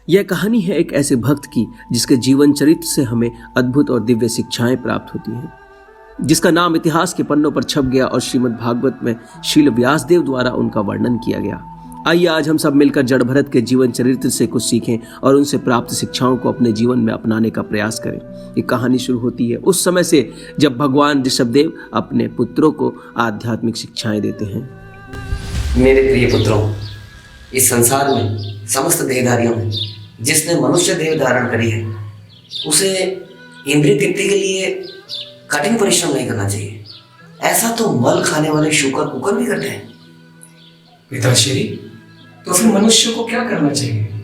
यह कहानी है एक ऐसे भक्त की जिसके जीवन चरित्र से हमें अद्भुत और दिव्य शिक्षाएं प्राप्त होती हैं, जिसका नाम इतिहास के पन्नों पर छप गया और श्रीमद् भागवत में शील व्यासदेव द्वारा उनका वर्णन किया गया। आइए आज हम सब मिलकर जड़ भरत के जीवन चरित्र से कुछ सीखें और उनसे प्राप्त शिक्षाओं को अपने जीवन में अपनाने का प्रयास करें। ये कहानी शुरू होती है उस समय से जब भगवान ऋषभदेव अपने पुत्रों को आध्यात्मिक शिक्षाएं देते हैं। मेरे प्रिय पुत्रों, इस संसार में समस्त देहधारियों में जिसने मनुष्य देह धारण करी है उसे इंद्रिय तृप्ति के लिए कठिन परिश्रम नहीं करना चाहिए। ऐसा तो मल खाने वाले शुकर कुकर भी करते हैं। पिताश्री, तो फिर मनुष्य को क्या करना चाहिए?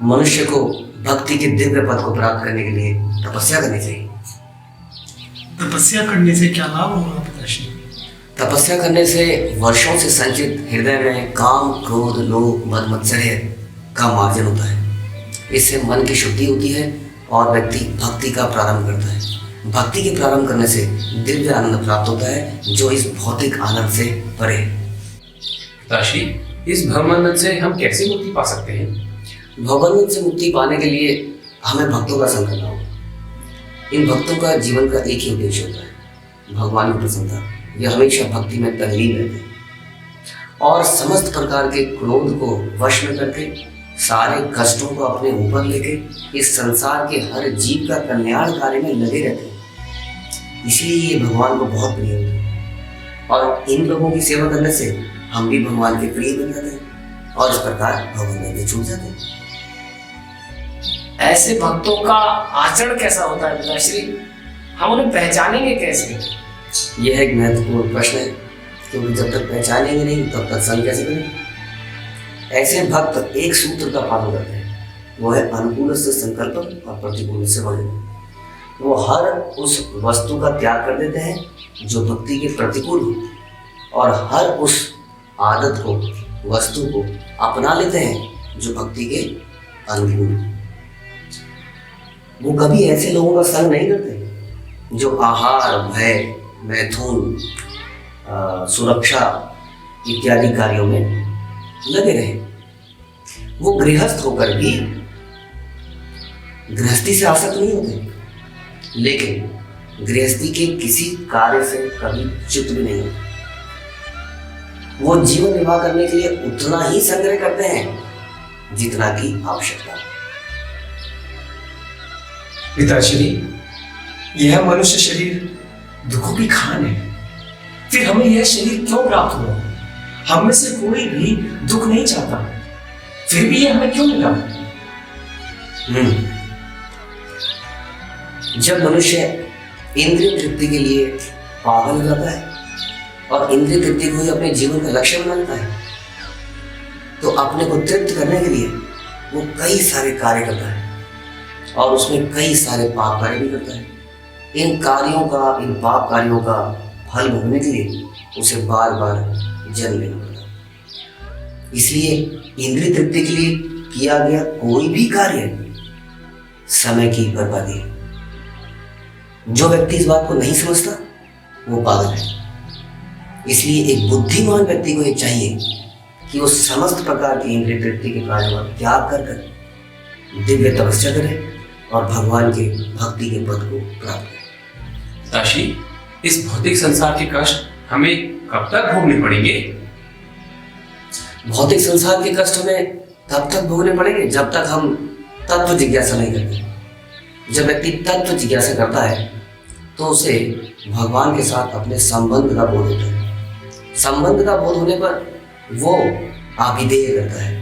मनुष्य को भक्ति के दिव्य पद को प्राप्त करने के लिए तपस्या करनी चाहिए। तपस्या करने से क्या लाभ होगा पिताश्री? तपस्या करने से वर्षों से संचित हृदय में काम, क्रोध, लोभ, मद, मत्सर्य का मार्जन होता है। इससे मन की शुद्धि होती है और व्यक्ति भक्ति का प्रारंभ करता है। भक्ति के प्रारंभ करने से दिव्य आनंद प्राप्त होता है जो इस भौतिक आनंद से परे है। पिताश्री, इस भवबंधन से हम कैसे मुक्ति पा सकते हैं? भवबंधन से मुक्ति पाने के लिए हमें भक्तों का संग करना होगा। इन भक्तों का जीवन का एक ही उद्देश्य होता है, भगवान की प्रसन्नता। यह हमेशा भक्ति में तल्लीन रहते हैं और समस्त प्रकार के क्रोध को वश में करके सारे कष्टों को अपने ऊपर लेके इस संसार के हर जीव का कल्याण कार्य में लगे रहते हैं। इसलिए ये भगवान को बहुत प्रिय होते हैं और इन लोगों की सेवा करने से हम भी भगवान के प्रिय बन जाते हैं और इस प्रकार भगवान में छूट जाते हैं। ऐसे भक्तों का आचरण कैसा होता है पिताश्री? हम उन्हें पहचानेंगे कैसे? यह एक महत्वपूर्ण प्रश्न है, क्योंकि जब तक पहचानेंगे नहीं तब तक संग कैसे करेंगे। ऐसे भक्त एक सूत्र का पालन करते हैं, वो है अनुकूल से संकल्प और प्रतिकूल से वर्जन। वो हर उस वस्तु का त्याग कर देते हैं जो भक्ति के प्रतिकूल हो और हर उस आदत को, वस्तु को अपना लेते हैं जो भक्ति के अनुकूल। वो कभी ऐसे लोगों का संग नहीं करते जो आहार, भय, मैथुन, सुरक्षा इत्यादि कार्यों में लगे रहे। वो गृहस्थ होकर भी गृहस्थी से आसक्त नहीं होते, लेकिन गृहस्थी के किसी कार्य से कभी च्युत भी नहीं होते। वो जीवन निर्वाह करने के लिए उतना ही संग्रह करते हैं जितना की आवश्यकता। पिताश्री, यह मनुष्य शरीर दुखों की खान है, फिर हमें यह शरीर क्यों प्राप्त हुआ? हम में से कोई भी दुख नहीं चाहता, फिर भी यह हमें क्यों मिला? जब मनुष्य इंद्रिय तृप्ति के लिए पागल हो जाता है और इंद्रिय तृप्ति को ही अपने जीवन का लक्ष्य बना लेता है, तो अपने को तृप्त करने के लिए वो कई सारे कार्य करता है और उसमें कई सारे पाप कार्य भी करता है। इन कार्यों का, इन पाप कार्यों का फल भोगने के लिए उसे बार बार जन्म लेना पड़ता है। इसलिए इंद्रिय तृप्ति के लिए किया गया कोई भी कार्य समय की बर्बादी है। जो व्यक्ति इस बात को नहीं समझता वो पागल है। इसलिए एक बुद्धिमान व्यक्ति को यह चाहिए कि वो समस्त प्रकार की इंद्रिय तृप्ति के कार्यों का त्याग कर कर दिव्य तपस्या करे और भगवान के भक्ति के पद को प्राप्त करे। पिताश्री, इस भौतिक संसार के कष्ट हमें कब तक भोगने पड़ेंगे? भौतिक संसार के कष्ट हमें तब तक भोगने पड़ेंगे जब तक हम तत्व जिज्ञासा नहीं करते। जब व्यक्ति तत्व जिज्ञासा करता है तो उसे भगवान के साथ अपने संबंध का बोध होता है। संबंध का बोध होने पर वो आभिधेय करता है,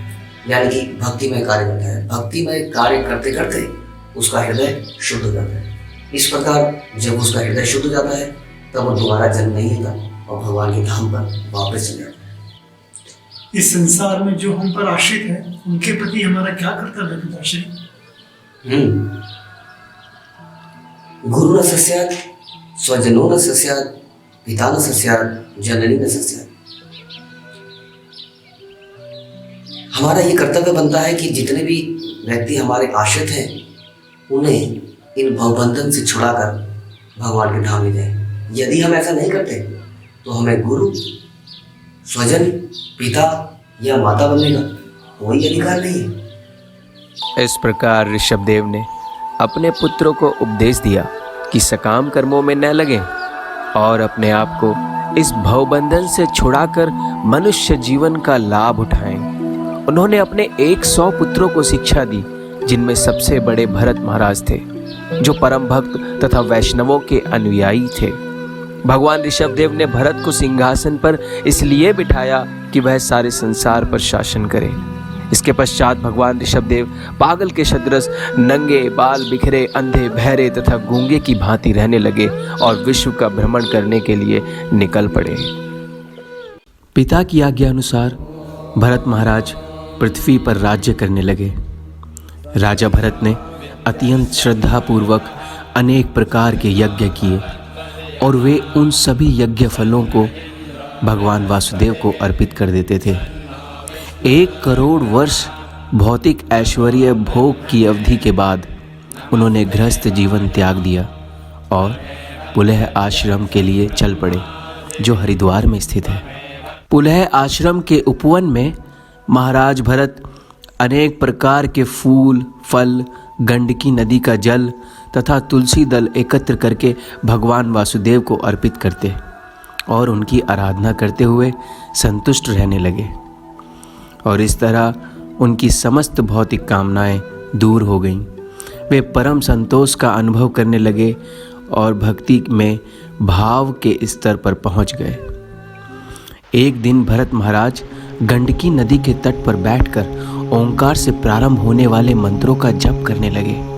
यानी कि भक्तिमय कार्य करता है। भक्तिमय कार्य करते करते उसका हृदय शुद्ध हो जाता है। इस प्रकार जब उसका हृदय शुद्ध हो जाता है तब वो दोबारा जन्म नहीं लेता और भगवान के धाम पर वापस चले जाता है। इस संसार में जो हम पर आश्रित हैं उनके प्रति हमारा क्या कर्तव्य है पिताश्री? गुरु न सस्यात्, स्वजनो न सस्यात्, पिता न सस्यात्, जननी न सस्यात्। हमारा ये कर्तव्य बनता है कि जितने भी व्यक्ति हमारे आश्रित हैं उन्हें इन भवबंधन से छुड़ाकर भगवान के धाम ले जाए। यदि हम ऐसा नहीं करते तो हमें गुरु, स्वजन, पिता या माता बनने का कोई अधिकार नहीं है। इस प्रकार ऋषभदेव ने अपने पुत्रों को उपदेश दिया कि सकाम कर्मों में न लगें और अपने आप को इस भवबंधन से छुड़ाकर मनुष्य जीवन का लाभ उठाएं। उन्होंने अपने 100 पुत्रों को शिक्षा दी, जिनमें सबसे बड़े भरत महाराज थे, जो परम भक्त तथा वैष्णवों के अनुयायी थे। भगवान ऋषभदेव ने भरत को सिंहासन पर इसलिए बिठाया कि वह सारे संसार पर शासन करे। इसके पश्चात भगवान ऋषभदेव पागल के सदृश नंगे, बाल बिखरे, अंधे, बहरे तथा गूंगे की भांति रहने लगे और विश्व का भ्रमण करने के लिए निकल पड़े। पिता की आज्ञा अनुसार भरत महाराज पृथ्वी पर राज्य करने लगे। राजा भरत ने अत्यंत श्रद्धापूर्वक अनेक प्रकार के यज्ञ किए और वे उन सभी यज्ञ फलों को भगवान वासुदेव को अर्पित कर देते थे। 1 करोड़ वर्ष भौतिक ऐश्वर्य भोग की अवधि के बाद उन्होंने गृहस्थ जीवन त्याग दिया और पुलह आश्रम के लिए चल पड़े, जो हरिद्वार में स्थित है। पुलह आश्रम के उपवन में महाराज भरत अनेक प्रकार के फूल, फल, गंडकी नदी का जल तथा तुलसी दल एकत्र करके भगवान वासुदेव को अर्पित करते और उनकी आराधना करते हुए संतुष्ट रहने लगे। और इस तरह उनकी समस्त भौतिक कामनाएं दूर हो गईं। वे परम संतोष का अनुभव करने लगे और भक्ति में भाव के स्तर पर पहुंच गए। एक दिन भरत महाराज गंडकी नदी के तट पर बैठकर ओंकार से प्रारंभ होने वाले मंत्रों का जप करने लगे।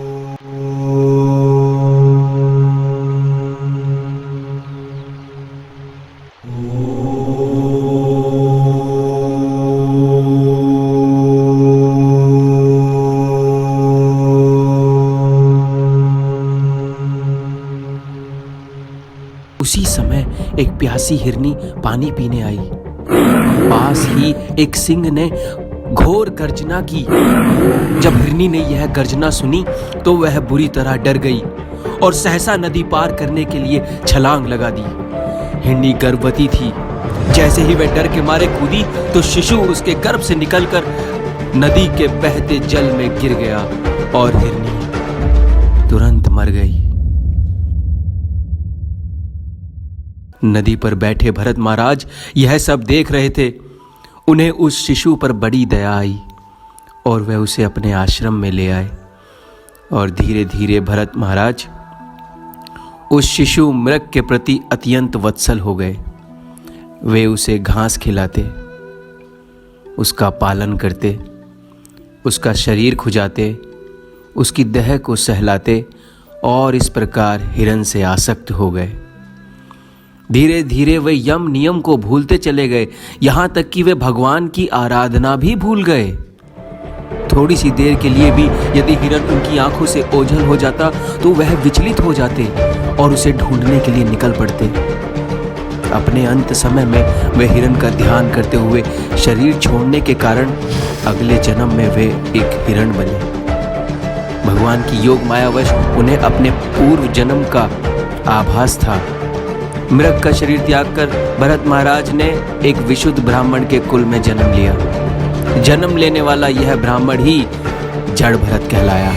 उसी समय एक प्यासी हिरनी पानी पीने आई। पास ही एक सिंह ने घोर गर्जना की। जब हिरनी ने यह गर्जना सुनी तो वह बुरी तरह डर गई और सहसा नदी पार करने के लिए छलांग लगा दी। हिरनी गर्भवती थी। जैसे ही वह डर के मारे कूदी तो शिशु उसके गर्भ से निकलकर नदी के बहते जल में गिर गया और हिरनी तुरंत मर गई। नदी पर बैठे भरत महाराज यह सब देख रहे थे। उन्हें उस शिशु पर बड़ी दया आई और वे उसे अपने आश्रम में ले आए और धीरे धीरे भरत महाराज उस शिशु मृग के प्रति अत्यंत वत्सल हो गए। वे उसे घास खिलाते, उसका पालन करते, उसका शरीर खुजाते, उसकी देह को सहलाते और इस प्रकार हिरण से आसक्त हो गए। धीरे धीरे वे यम नियम को भूलते चले गए, यहाँ तक कि वे भगवान की आराधना भी भूल गए। थोड़ी सी देर के लिए भी यदि हिरण उनकी आंखों से ओझल हो जाता तो वह विचलित हो जाते और उसे ढूंढने के लिए निकल पड़ते। अपने अंत समय में वे हिरण का ध्यान करते हुए शरीर छोड़ने के कारण अगले जन्म में वे एक हिरण बने। भगवान की योग मायावश उन्हें अपने पूर्व जन्म का आभास था। मृग का शरीर त्याग कर भरत महाराज ने एक विशुद्ध ब्राह्मण के कुल में जन्म लिया। जन्म लेने वाला यह ब्राह्मण ही जड़ भरत कहलाया।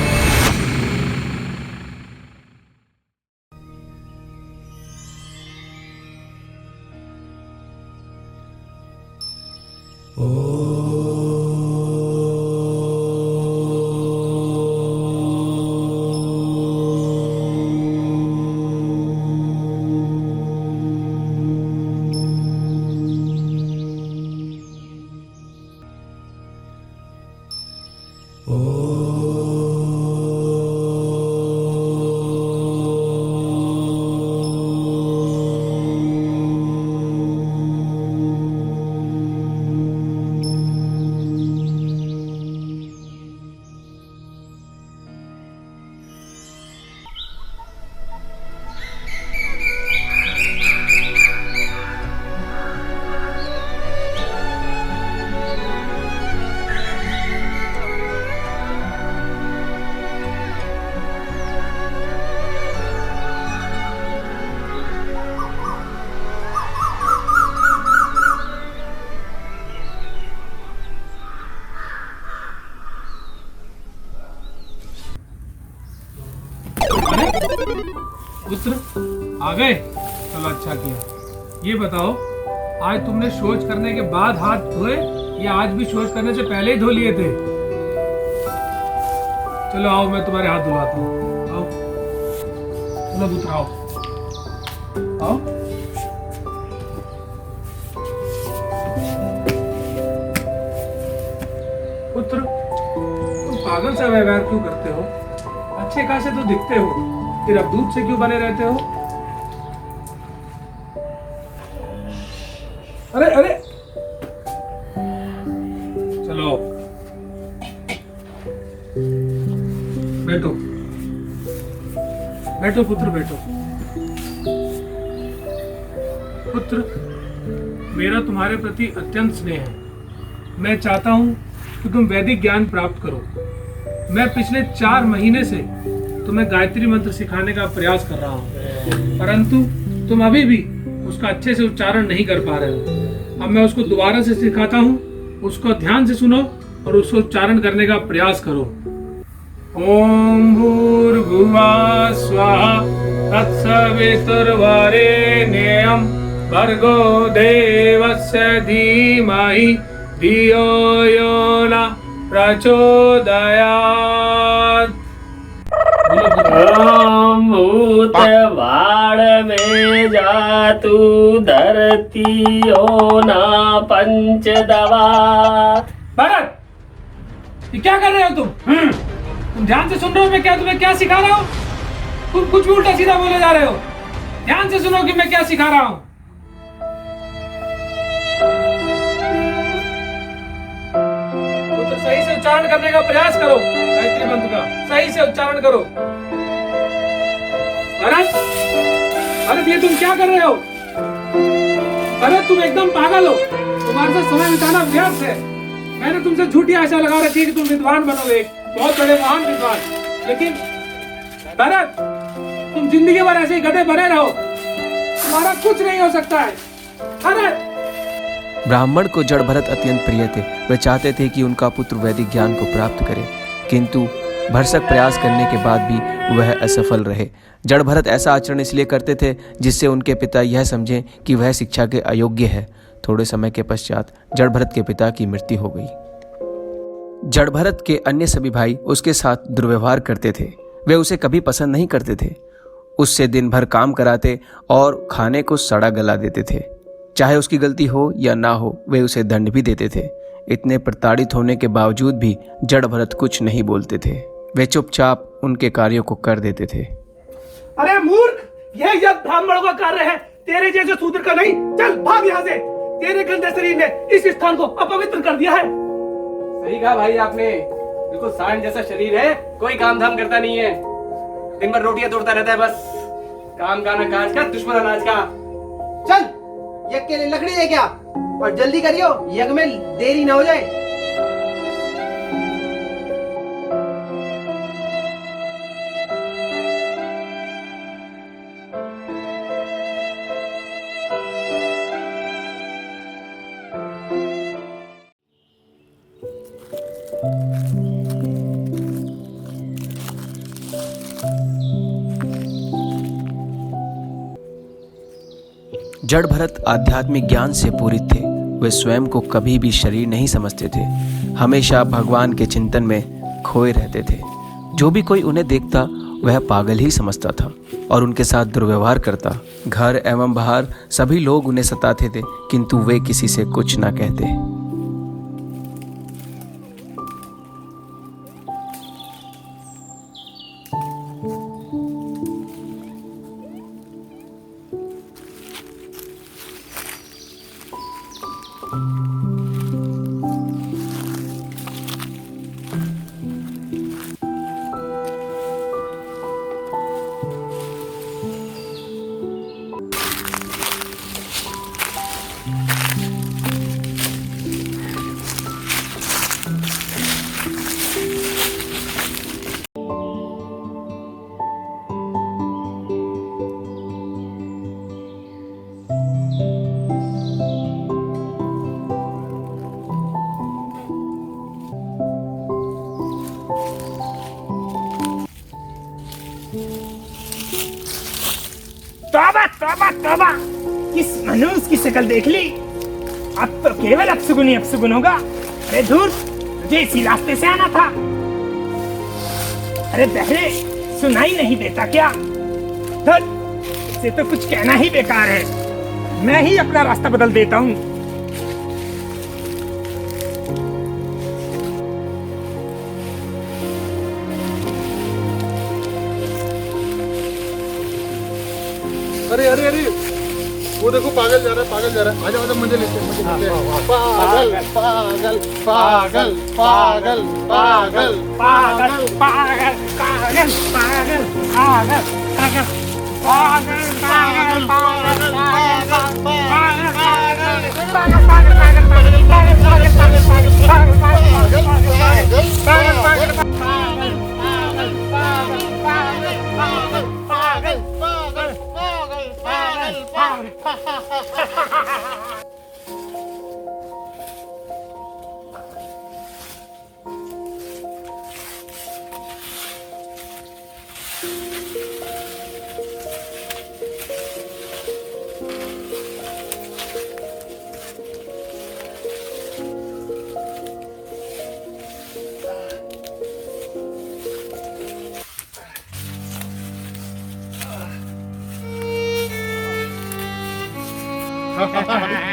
पुत्र आ गए? चलो अच्छा किया। ये बताओ, आज तुमने शौच करने के बाद हाथ धोए या आज भी शौच करने से पहले ही धो लिए थे? चलो आओ, मैं तुम्हारे हाथ धुलाता हूँ। आओ, चलो पुत्र आओ, आओ। पुत्र, तुम पागल सा व्यवहार क्यों करते हो? अच्छे खासे तो दिखते हो, फिर अब दूध से क्यों बने रहते हो? अरे अरे, चलो बैठो, बैठो पुत्र बैठो। पुत्र, मेरा तुम्हारे प्रति अत्यंत स्नेह है। मैं चाहता हूं कि तुम वैदिक ज्ञान प्राप्त करो। मैं पिछले 4 महीने से तुम्हें गायत्री मंत्र सिखाने का प्रयास कर रहा हूं, परंतु तुम अभी भी उसका अच्छे से उच्चारण नहीं कर पा रहे हो। अब मैं उसको दोबारा से सिखाता हूं, उसको ध्यान से सुनो और उसको उच्चारण करने का प्रयास करो। ओम भूर्भुवः स्वः तत्सवितुर्वरेण्यं भर्गो देवस्य धीमहि धियो यो न प्रचोदयात्। भूत बाण में जातु धरतियो ना पंचदवा। भरत, ये क्या कर रहे हो तुम? तुम ध्यान से सुन रहे हो मैं तुम्हें क्या सिखा रहा हूँ? तुम कुछ भी उल्टा सीधा बोले जा रहे हो। ध्यान से सुनो कि मैं क्या सिखा रहा हूँ। पुत्र, सही से उच्चारण करने का प्रयास करो। गायत्री मंत्र का सही से उच्चारण करो। भरत, भरत, ये तुम क्या कर रहे हो? भरत, तुम एकदम पागल हो। तुम्हारे साथ समय बिताना व्यर्थ है। मैंने तुमसे झूठी आशा लगा रखी है कि तुम विद्वान बनोगे, बहुत बड़े महान विद्वान। लेकिन भरत, तुम जिंदगी भर ऐसे ही गधे बने रहो, तुम्हारा कुछ नहीं हो सकता है। भरत। ब्राह्मण को जड़ भरत अत्यंत प्रिय थे। वे चाहते थे कि उनका पुत्र वैदिक ज्ञान को प्राप्त करे, किंतु भरसक प्रयास करने के बाद भी वह असफल रहे। जड़ भरत ऐसा आचरण इसलिए करते थे जिससे उनके पिता यह समझें कि वह शिक्षा के अयोग्य है। थोड़े समय के पश्चात जड़ भरत के पिता की मृत्यु हो गई। जड़ भरत के अन्य सभी भाई उसके साथ दुर्व्यवहार करते थे। वे उसे कभी पसंद नहीं करते थे। उससे दिन भर काम कराते और खाने को सड़ा गला देते थे। चाहे उसकी गलती हो या ना हो, वे उसे दंड भी देते थे। इतने प्रताड़ित होने के बावजूद भी जड़ भरत कुछ नहीं बोलते थे। वे चुपचाप उनके कार्यों को कर देते थे। अरे मूर्ख, यह यज्ञ ब्राह्मणों का कार्य है, तेरे जैसे शूद्र का नहीं। चल भाग यहाँ से। तेरे गंदे शरीर ने इस स्थान को अपवित्र कर दिया है। सही कहा भाई आपने, बिल्कुल सांड जैसा शरीर है, कोई काम धाम करता नहीं है, दिन भर रोटियां तोड़ता रहता है बस। काम का ना काज का, दुश्मन अनाज का। चल, यज्ञ के लिए लकड़ी है क्या? और जल्दी करियो, यज्ञ में देरी ना हो जाए। जड़ भरत आध्यात्मिक ज्ञान से पूरित थे। वे स्वयं को कभी भी शरीर नहीं समझते थे, हमेशा भगवान के चिंतन में खोए रहते थे। जो भी कोई उन्हें देखता वह पागल ही समझता था और उनके साथ दुर्व्यवहार करता। घर एवं बाहर सभी लोग उन्हें सताते थे, किंतु वे किसी से कुछ ना कहते। तौबा तौबा, इस मनुष्य की शक्ल देख ली, अब तो केवल अपशगुन ही अपशगुन होगा। अरे दूर, तुझे इसी रास्ते से आना था। अरे बहरे, सुनाई नहीं देता क्या? धत, इसे तो कुछ कहना ही बेकार है। मैं ही अपना रास्ता बदल देता हूँ। अरे अरे अरे, वो देखो पागल जा रहा है, पागल जा रहा है। आजा आजा, मजे लेते हैं, मजे लेते हैं। पागल पागल पागल पागल पागल पागल पागल पागल पागल पागल पागल पागल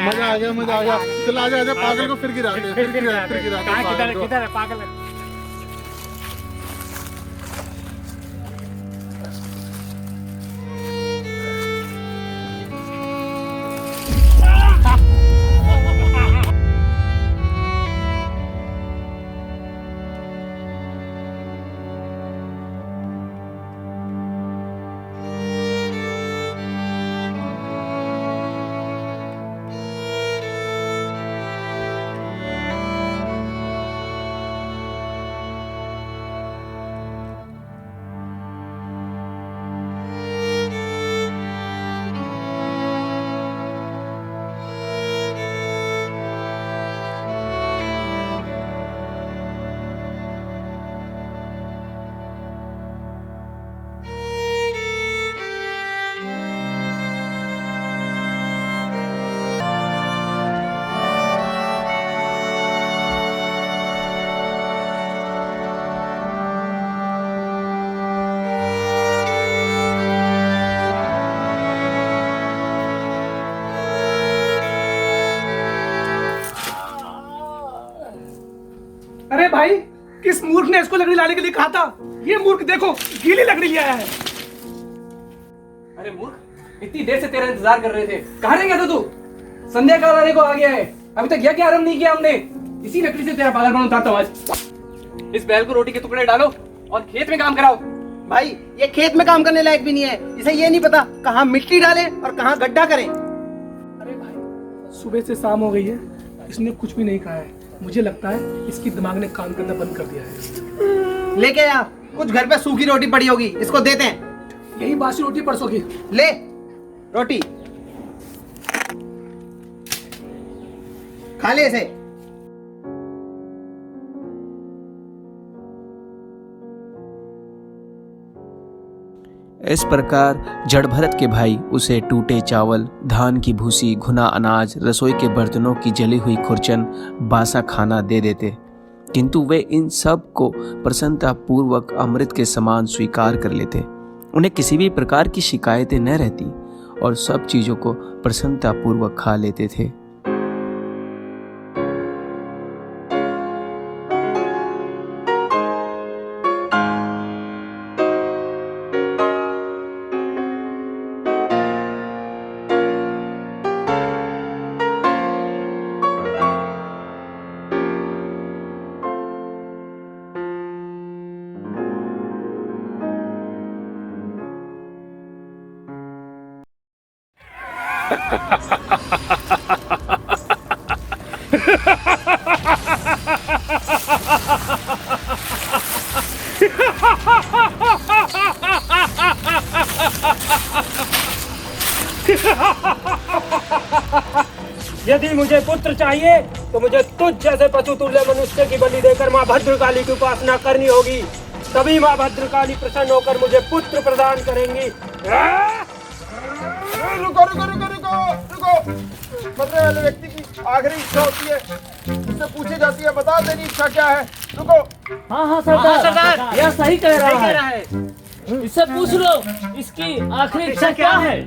मजा आ गया, मजा आ गया। चलो आजा आजा, पागल को फिर गिराते हैं, फिर गिराते हैं पागल को। किधर है पागल? अरे भाई, किस मूर्ख ने इसको लकड़ी लाने के लिए कहा था? ये मूर्ख देखो, गीली लकड़ी ले आया है। अरे मूर्ख, इतनी देर से तेरा इंतजार कर रहे थे। कहाँ रह गया था तू? संध्या काल आने को आ गया है, अभी तक यज्ञ आरंभ नहीं किया हमने। इसी लकड़ी से तेरा पागलपन उतारता हूँ आज। इस बैल को रोटी के टुकड़े डालो और खेत में काम कराओ। भाई, ये खेत में काम करने लायक भी नहीं है। इसे ये नहीं पता कहाँ मिट्टी डालें और कहाँ गड्ढा करें। अरे भाई, सुबह से शाम हो गई है, इसने कुछ भी नहीं कहा है। मुझे लगता है इसकी दिमाग ने काम करना बंद कर दिया है। लेके आ, कुछ घर पे सूखी रोटी पड़ी होगी, इसको देते हैं। यही बासी रोटी परसों की। ले रोटी, खा ले इसे। इस प्रकार जड़ भरत के भाई उसे टूटे चावल, धान की भूसी, घुना अनाज, रसोई के बर्तनों की जली हुई खुरचन, बासा खाना दे देते, किंतु वे इन सब को प्रसन्नता पूर्वक अमृत के समान स्वीकार कर लेते। उन्हें किसी भी प्रकार की शिकायतें न रहती और सब चीज़ों को प्रसन्नता पूर्वक खा लेते थे। यदि मुझे पुत्र चाहिए तो मुझे तुझ जैसे पशु तुल्य मनुष्य की बलि देकर माँ भद्रकाली की उपासना करनी होगी, तभी माँ भद्रकाली प्रसन्न होकर मुझे पुत्र प्रदान करेंगी। रुको रुको रुको रुको रुको। मरने वाले व्यक्ति की आखिरी इच्छा होती है, उससे पूछी जाती है बता तेरी इच्छा क्या है। रुको। हाँ सरदार, यह सही कह रहा है। इससे पूछ लो इसकी आखिरी इच्छा क्या है।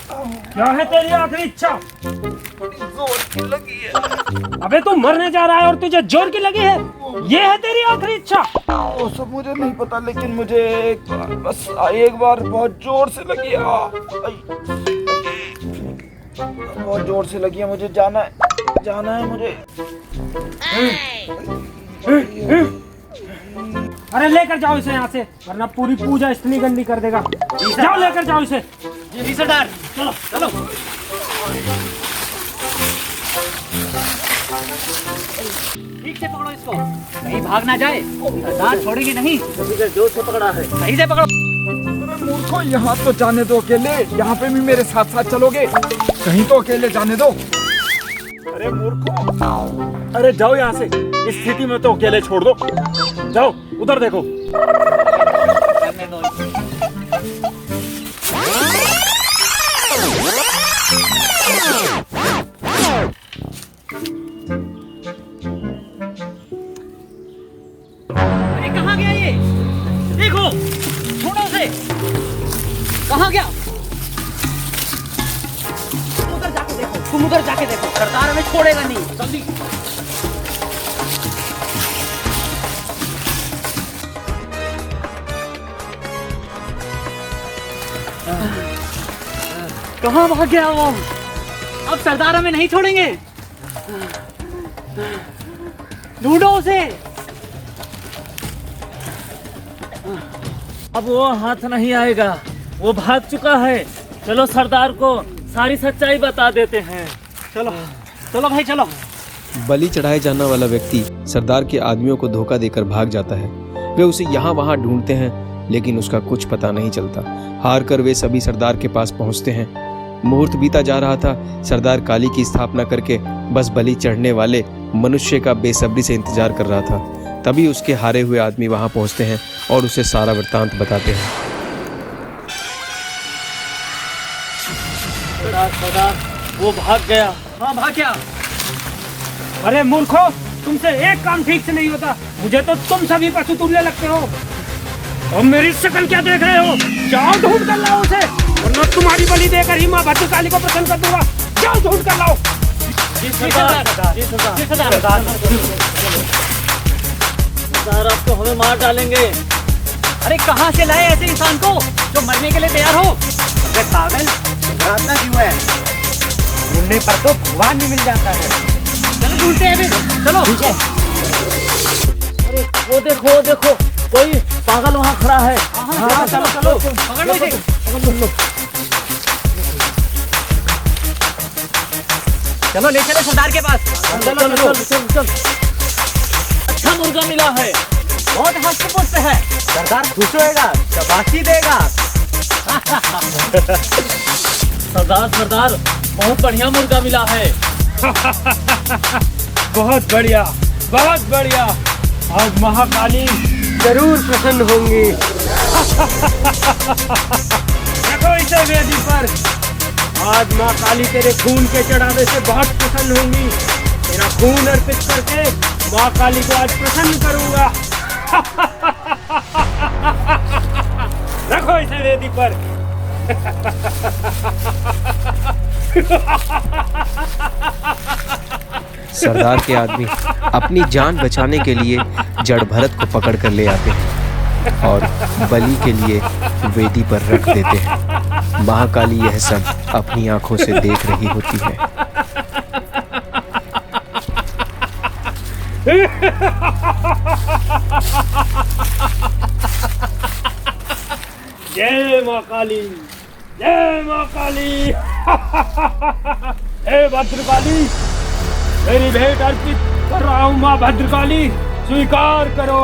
क्या है तेरी आखिरी इच्छा? जोर की लगी है। अबे तू मरने जा रहा है और तुझे जोर की लगी है, ये है तेरी आखिरी इच्छा? वो सब मुझे नहीं पता, लेकिन मुझे एक बार बहुत जोर से लगी है। बहुत जोर से लगी है, मुझे जाना है मुझे। अरे लेकर जाओ इसे यहाँ से, वरना पूरी पूजा इतनी गंदी कर देगा। जाओ लेकर जाओ इसे। जी सरदार, चलो चलो। ठीक से पकड़ो इसको, कहीं भाग ना जाए। सरदार छोड़ेगी नहीं। जोर से पकड़ा है, सही से पकड़ो। मूर्खों, यहाँ तो जाने दो अकेले, यहाँ पे भी मेरे साथ साथ चलोगे? कहीं तो अकेले जाने दो। अरे मूर्खों, अरे जाओ यहाँ से, इस स्थिति में तो अकेले छोड़ दो। जाओ उधर देखो। अरे कहाँ गया ये? देखो, छोड़ो उसे। कहाँ गया? तुम उधर जाके देखो, सरदार हमें छोड़ेगा नहीं। जल्दी। कहाँ भाग गया वो? अब सरदार हमें नहीं छोड़ेंगे। ढूंढो उसे। अब वो हाथ नहीं आएगा, वो भाग चुका है। चलो सरदार को सारी सच्चाई बता देते हैं। चलो चलो भाई चलो। बलि चढ़ाए जाने वाला व्यक्ति सरदार के आदमियों को धोखा देकर भाग जाता है। वे उसे यहाँ वहाँ ढूंढते हैं, लेकिन उसका कुछ पता नहीं चलता। हार कर वे सभी सरदार के पास पहुँचते हैं। मुहूर्त बीता जा रहा था। सरदार काली की स्थापना करके बस बलि चढ़ने वाले मनुष्य का बेसब्री से इंतजार कर रहा था। तभी उसके हारे हुए आदमी वहाँ पहुँचते हैं और उसे सारा वृत्तांत बताते हैं। सरदार, वो भाग गया। हाँ भाग गया। अरे मूर्खों, तुमसे एक काम ठीक से नहीं होता। मुझे तो तुम सभी पशु तुल्य लगते हो। और मेरी शक्ल क्या देख रहे हो? जाओ ढूंढ कर लाओ उसे, वरना तुम्हारी बलि देकर ही माँ भद्रकाली को प्रसन्न कर दूंगा। जाओ ढूंढ कर लाओ। सरदार, आप तो हमें मार डालेंगे। अरे कहाँ से लाए ऐसे इंसान को जो मरने के लिए तैयार हो? अबे पागल, घबराना क्यों है? ढूंढने पर तो भगवान भी मिल जाता है। चलो ढूंढते हैं अभी, चलो। अरे वो देखो, कोई पागल वहाँ खड़ा है। हाँ, चलो पकड़ो इसे। चलो ले चलो सरदार के पास। चल। अच्छा मुर्गा मिला है, बहुत हष्ट-पुष्ट है। सरदार खुश होएगा, शाबाशी देगा। सरदार, बहुत बढ़िया मुर्गा मिला है। बहुत बढ़िया। आज महाकाली जरूर प्रसन्न होंगी। देखो इसे वेदी पर। आज माँ काली तेरे खून के चढ़ावे से बहुत प्रसन्न होंगी। तेरा खून अर्पित करके माँ काली को आज प्रसन्न करूंगा। रखो इसे वेदी पर। सरदार के आदमी अपनी जान बचाने के लिए जड़ भरत को पकड़ कर ले आते हैं और बलि के लिए वेदी पर रख देते हैं। महाकाली यह सब अपनी आंखों से देख रही होती है। जय माँ काली, जय माँ काली। हे भद्रकाली, मेरी भेंट अर्पित कर रहा हूँ। माँ भद्रकाली, स्वीकार करो।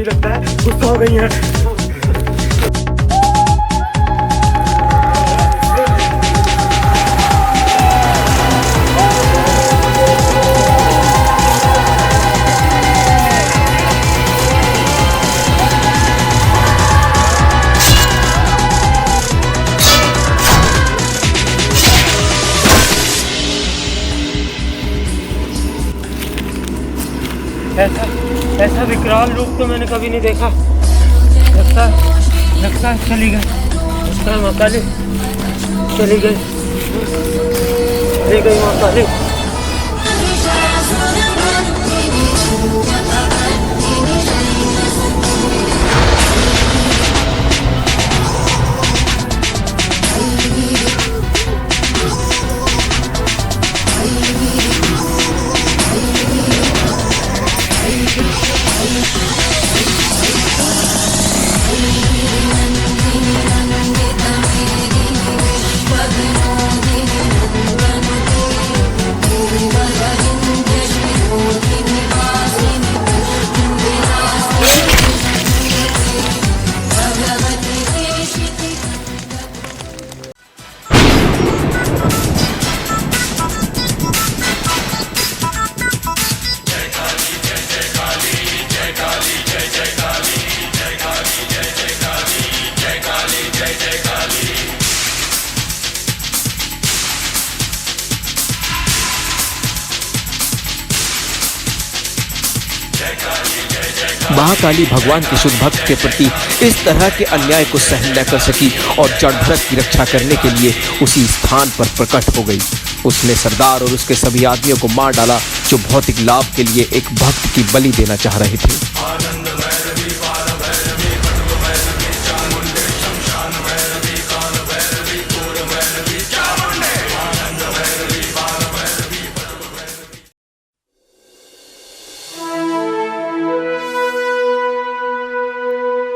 नहीं लगता है गुस्सा हो गई है। ऐसा विकराल रूप तो मैंने कभी नहीं देखा। लगता है चली गई। लगता है माँ काली चली गई माँ काली। महाकाली भगवान के शुद्ध भक्त के प्रति इस तरह के अन्याय को सहन न कर सकी और जड़ भरत की रक्षा करने के लिए उसी स्थान पर प्रकट हो गई। उसने सरदार और उसके सभी आदमियों को मार डाला जो भौतिक लाभ के लिए एक भक्त की बलि देना चाह रहे थे।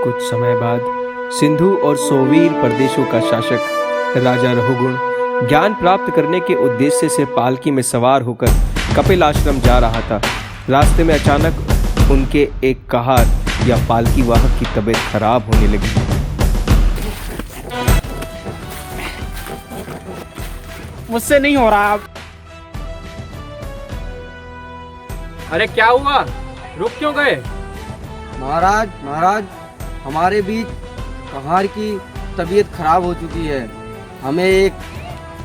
कुछ समय बाद सिंधु और सोवीर प्रदेशों का शासक राजा रहुगुण ज्ञान प्राप्त करने के उद्देश्य से पालकी में सवार होकर कपिल आश्रम जा रहा था। रास्ते में अचानक उनके एक कहार या पालकी वाहक की तबीयत खराब होने लगी। मुझसे नहीं हो रहा अब। अरे क्या हुआ, रुक क्यों गए? महाराज हमारे बीच कहार की तबीयत खराब हो चुकी है। हमें एक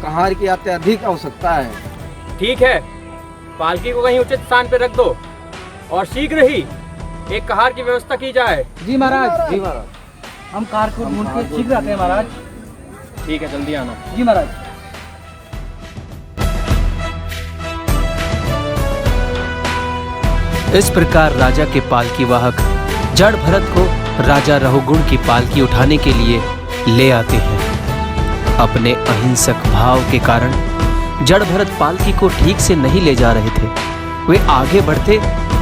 कहार की अत्यधिक आवश्यकता है। ठीक है, पालकी को कहीं उचित स्थान पर रख दो और शीघ्र ही एक कहार की व्यवस्था की जाए। जी महाराज। हम कार को ढूंढ के शीघ्र आते हैं महाराज। ठीक है, जल्दी आना। जी महाराज। इस प्रकार राजा के पालकी वाहक जड़ भरत को राजा रहुगुण की पालकी उठाने के लिए ले आते हैं। अपने अहिंसक भाव के कारण जड़ भरत पालकी को ठीक से नहीं ले जा रहे थे। वे आगे बढ़ते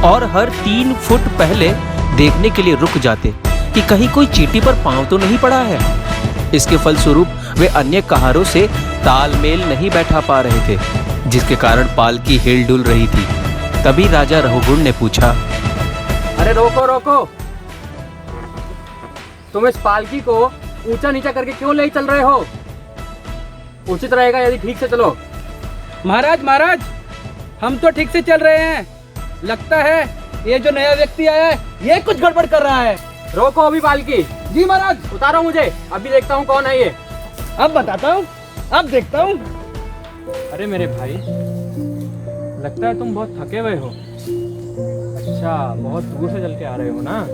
और हर 3 फुट पहले देखने के लिए रुक जाते कि कहीं कोई चींटी पर पांव तो नहीं पड़ा है। इसके फलस्वरूप वे अन्य कहारों से तालमेल नहीं बैठा पा रहे थे, जिसके कारण पालकी हिल-डुल रही थी। तभी राजा रहुगुण ने पूछा, अरे रोको, तुम इस पालकी को ऊंचा नीचा करके क्यों ले चल रहे हो? उचित रहेगा यदि ठीक से चलो। महाराज हम तो ठीक से चल रहे हैं। लगता है ये जो नया व्यक्ति आया है ये कुछ गड़बड़ कर रहा है। रोको अभी पालकी। जी महाराज। उतारो मुझे, अभी देखता हूँ कौन है ये। अब बताता हूँ, अब देखता हूँ। अरे मेरे भाई, लगता है तुम बहुत थके हुए हो। अच्छा, बहुत दूर से चल के आ रहे हो ना।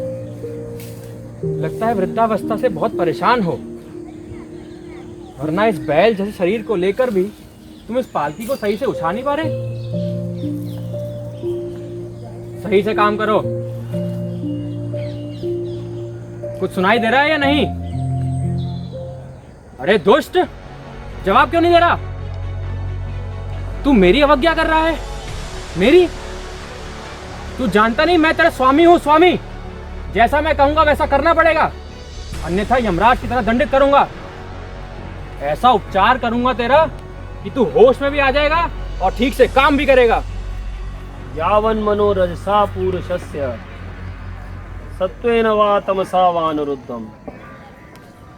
लगता है वृद्धावस्था से बहुत परेशान हो, वरना इस बैल जैसे शरीर को लेकर भी तुम इस पालकी को सही से उठा नहीं पा रहे। सही से काम करो। कुछ सुनाई दे रहा है या नहीं? अरे दुष्ट, जवाब क्यों नहीं दे रहा? तू मेरी अवज्ञा कर रहा है। मेरी? तू जानता नहीं मैं तेरा स्वामी हूं, स्वामी। जैसा मैं कहूंगा वैसा करना पड़ेगा, अन्यथा यमराज की तरह दंडित करूंगा। ऐसा उपचार करूंगा तेरा कि तू होश में भी आ जाएगा और ठीक से काम भी करेगा। यावन मनोरजसा पुरुषस्य सत्वेन वा तमसा वानुरुद्धम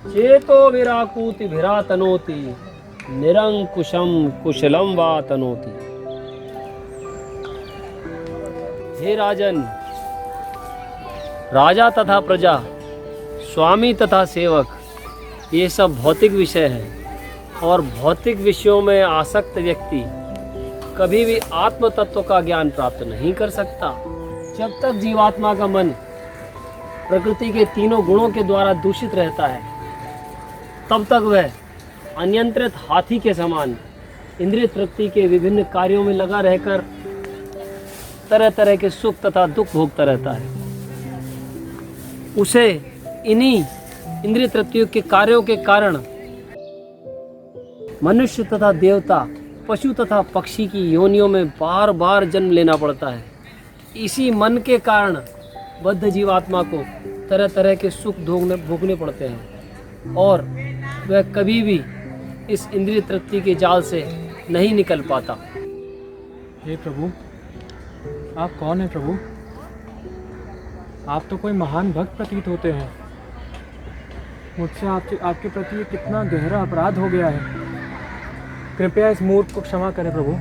चेतो विराकूति भिरा तनोति निरंकुशम कुशलम वा तनोति। हे राजन, राजा तथा प्रजा, स्वामी तथा सेवक, ये सब भौतिक विषय हैं और भौतिक विषयों में आसक्त व्यक्ति कभी भी आत्म तत्व का ज्ञान प्राप्त नहीं कर सकता। जब तक जीवात्मा का मन प्रकृति के तीनों गुणों के द्वारा दूषित रहता है, तब तक वह अनियंत्रित हाथी के समान इंद्रिय तृप्ति के विभिन्न कार्यों में लगा रहकर तरह तरह के सुख तथा दुख भोगता रहता है। उसे इन्हीं इंद्रिय तृप्तियों के कार्यों के कारण मनुष्य तथा देवता, पशु तथा पक्षी की योनियों में बार बार जन्म लेना पड़ता है। इसी मन के कारण बद्ध जीवात्मा को तरह तरह के सुख भोगने पड़ते हैं और वह कभी भी इस इंद्रिय तृप्ति के जाल से नहीं निकल पाता। हे प्रभु, आप कौन हैं प्रभु? आप तो कोई महान भक्त प्रतीत होते हैं। मुझसे आपके प्रति ये कितना गहरा अपराध हो गया है। कृपया इस मूर्ख को क्षमा करें प्रभु।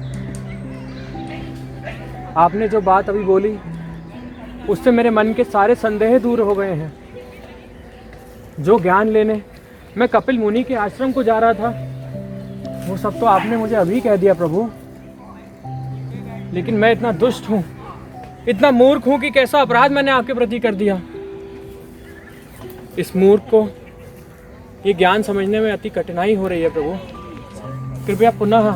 आपने जो बात अभी बोली उससे मेरे मन के सारे संदेह दूर हो गए हैं। जो ज्ञान लेने मैं कपिल मुनि के आश्रम को जा रहा था, वो सब तो आपने मुझे अभी कह दिया प्रभु। लेकिन मैं इतना दुष्ट हूँ, इतना मूर्ख हूँ कि कैसा अपराध मैंने आपके प्रति कर दिया। इस मूर्ख को ये ज्ञान समझने में अति कठिनाई हो रही है प्रभु। कृपया पुनः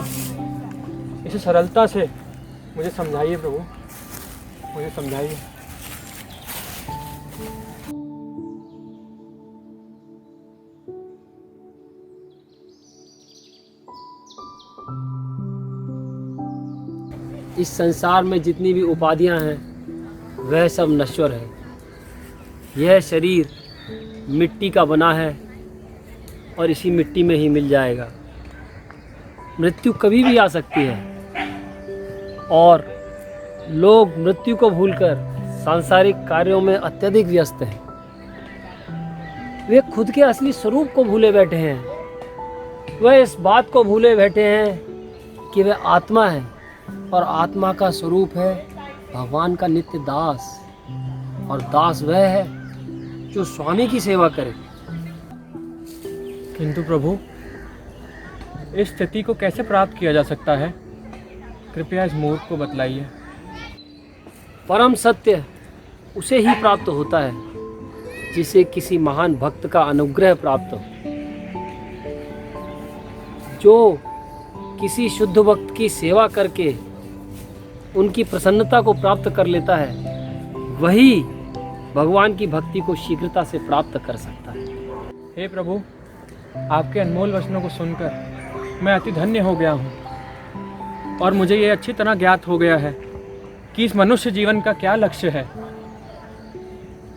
इसे सरलता से मुझे समझाइए प्रभु, मुझे समझाइए। इस संसार में जितनी भी उपाधियां हैं वह सब नश्वर है। यह शरीर मिट्टी का बना है और इसी मिट्टी में ही मिल जाएगा। मृत्यु कभी भी आ सकती है और लोग मृत्यु को भूलकर सांसारिक कार्यों में अत्यधिक व्यस्त हैं। वे खुद के असली स्वरूप को भूले बैठे हैं। वह इस बात को भूले बैठे हैं कि वह आत्मा है और आत्मा का स्वरूप है भगवान का नित्य दास, और दास वह है जो स्वामी की सेवा करे। किंतु प्रभु, इस स्थिति को कैसे प्राप्त किया जा सकता है? कृपया इस मूर्ख को बतलाइए। परम सत्य उसे ही प्राप्त होता है जिसे किसी महान भक्त का अनुग्रह प्राप्त हो। जो किसी शुद्ध भक्त की सेवा करके उनकी प्रसन्नता को प्राप्त कर लेता है, वही भगवान की भक्ति को शीघ्रता से प्राप्त कर सकता है। हे प्रभु, आपके अनमोल वचनों को सुनकर मैं अति धन्य हो गया हूँ और मुझे ये अच्छी तरह ज्ञात हो गया है कि इस मनुष्य जीवन का क्या लक्ष्य है।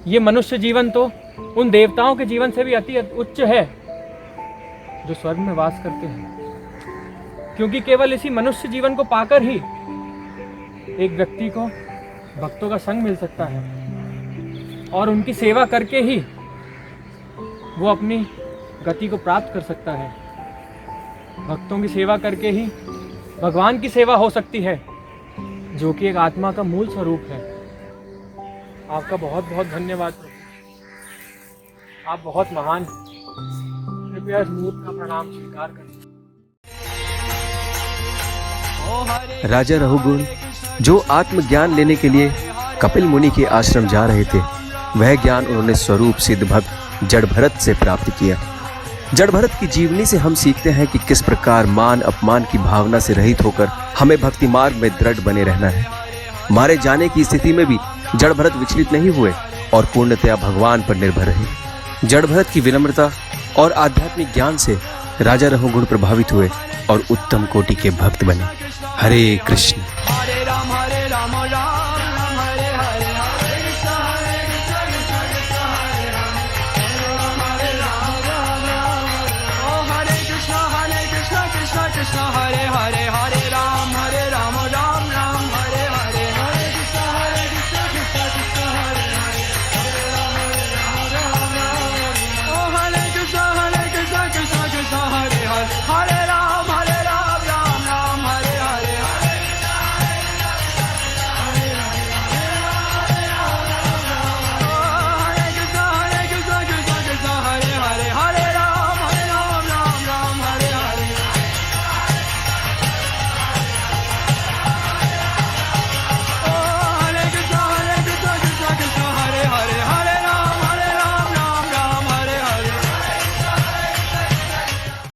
ये मनुष्य जीवन तो उन देवताओं के जीवन से भी अति उच्च है जो स्वर्ग में वास करते हैं, क्योंकि केवल इसी मनुष्य जीवन को पाकर ही एक व्यक्ति को भक्तों का संग मिल सकता है और उनकी सेवा करके ही वो अपनी गति को प्राप्त कर सकता है। भक्तों की सेवा करके ही भगवान की सेवा हो सकती है, जो कि एक आत्मा का मूल स्वरूप है। आपका बहुत बहुत धन्यवाद प्रभु, आप बहुत महान हैं। कृपया इस मूर्ख का प्रणाम स्वीकार करें। राजा रहुगुण जो आत्मज्ञान लेने के लिए कपिल मुनि के आश्रम जा रहे थे, वह ज्ञान उन्होंने स्वरूप सिद्ध भक्त जड़भरत से प्राप्त किया। जड़भरत की जीवनी से हम सीखते हैं कि किस प्रकार मान अपमान की भावना से रहित होकर हमें भक्ति मार्ग में दृढ़ बने रहना है। मारे जाने की स्थिति में भी जड़भरत विचलित नहीं हुए और पूर्णतया भगवान पर निर्भर रहे। जड़भरत की विनम्रता और आध्यात्मिक ज्ञान से राजा रहुगुण प्रभावित हुए और उत्तम कोटि के भक्त बने। हरे कृष्ण।